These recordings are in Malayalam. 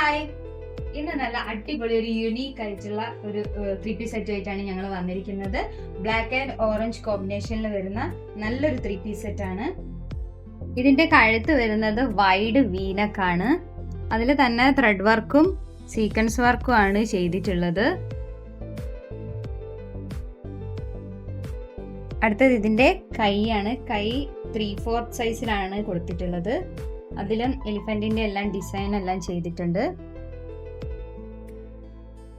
ഹായ്, ഇന്ന് നല്ല അടിപൊളി ഒരു യുണീക്ക് ആയിട്ടുള്ള ഒരു 3-piece സെറ്റ് ആയിട്ടാണ് ഞങ്ങൾ വന്നിരിക്കുന്നത്. ബ്ലാക്ക് ആൻഡ് ഓറഞ്ച് കോമ്പിനേഷനിൽ വരുന്ന നല്ലൊരു 3-piece സെറ്റ് ആണ്. ഇതിന്റെ കഴുത്ത് വരുന്നത് വൈഡ് വീനക്കാണ്. അതിൽ തന്നെ ത്രെഡ് വർക്കും സീക്വൻസ് വർക്കും ആണ് ചെയ്തിട്ടുള്ളത്. അടുത്തത് ഇതിന്റെ കൈയാണ്. കൈ 3/4 സൈസിലാണ് കൊടുത്തിട്ടുള്ളത്. അതിലും എലിഫന്റിന്റെ എല്ലാം ഡിസൈൻ എല്ലാം ചെയ്തിട്ടുണ്ട്.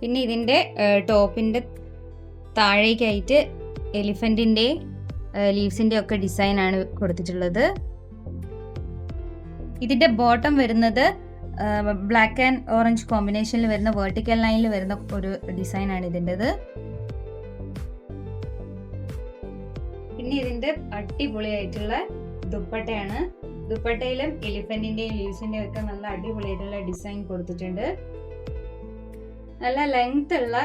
പിന്നെ ഇതിന്റെ ടോപ്പിന്റെ താഴേക്കായിട്ട് എലിഫന്റിന്റെ ലീവ്സിന്റെ ഒക്കെ ഡിസൈൻ ആണ് കൊടുത്തിട്ടുള്ളത്. ഇതിന്റെ ബോട്ടം വരുന്നത് ബ്ലാക്ക് ആൻഡ് ഓറഞ്ച് കോമ്പിനേഷനിൽ വരുന്ന വെർട്ടിക്കൽ ലൈനിൽ വരുന്ന ഒരു ഡിസൈൻ ആണ് ഇതിൻ്റെത്. പിന്നെ ഇതിന്റെ അടിപൊളിയായിട്ടുള്ള ദുപ്പട്ടയാണ്. ദുപ്പട്ടയിലും എലിഫന്റിന്റെയും ലീവ്സിന്റെയും ഒക്കെ നല്ല അടിപൊളിയായിട്ടുള്ള ഡിസൈൻ കൊടുത്തിട്ടുണ്ട്. നല്ല ലെങ്ത് ഉള്ള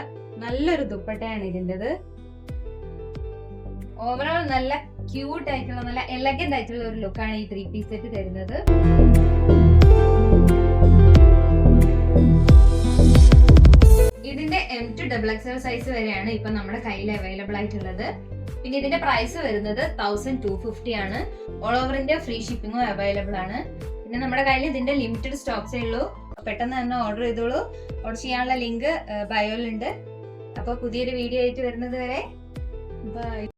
നല്ലൊരു ദുപ്പട്ടയാണ് ഇതിൻ്റെത്. ഓവറോൾ നല്ല ക്യൂട്ട് ആയിട്ടുള്ള നല്ല എലഗന്റ് ആയിട്ടുള്ള ഒരു ലുക്കാണ് ഈ 3-piece സെറ്റ് തരുന്നത്. ഇതിന്റെ M to XXL സൈസ് വരെയാണ് ഇപ്പൊ നമ്മുടെ കയ്യിൽ അവൈലബിൾ ആയിട്ടുള്ളത്. പിന്നെ ഇതിന്റെ പ്രൈസ് വരുന്നത് 1250 ആണ്. ഓൾ ഓവർ ഇന്ത്യ ഫ്രീ ഷിപ്പിംഗും അവൈലബിൾ ആണ്. പിന്നെ നമ്മുടെ കയ്യിൽ ഇതിന്റെ ലിമിറ്റഡ് സ്റ്റോക്സേ ഉള്ളൂ. പെട്ടെന്ന് തന്നെ ഓർഡർ ചെയ്തോളൂ. ഓർഡർ ചെയ്യാനുള്ള ലിങ്ക് ബയോയിലുണ്ട്. അപ്പോൾ പുതിയൊരു വീഡിയോ ആയിട്ട് വരുന്നത് വരെ ബൈ.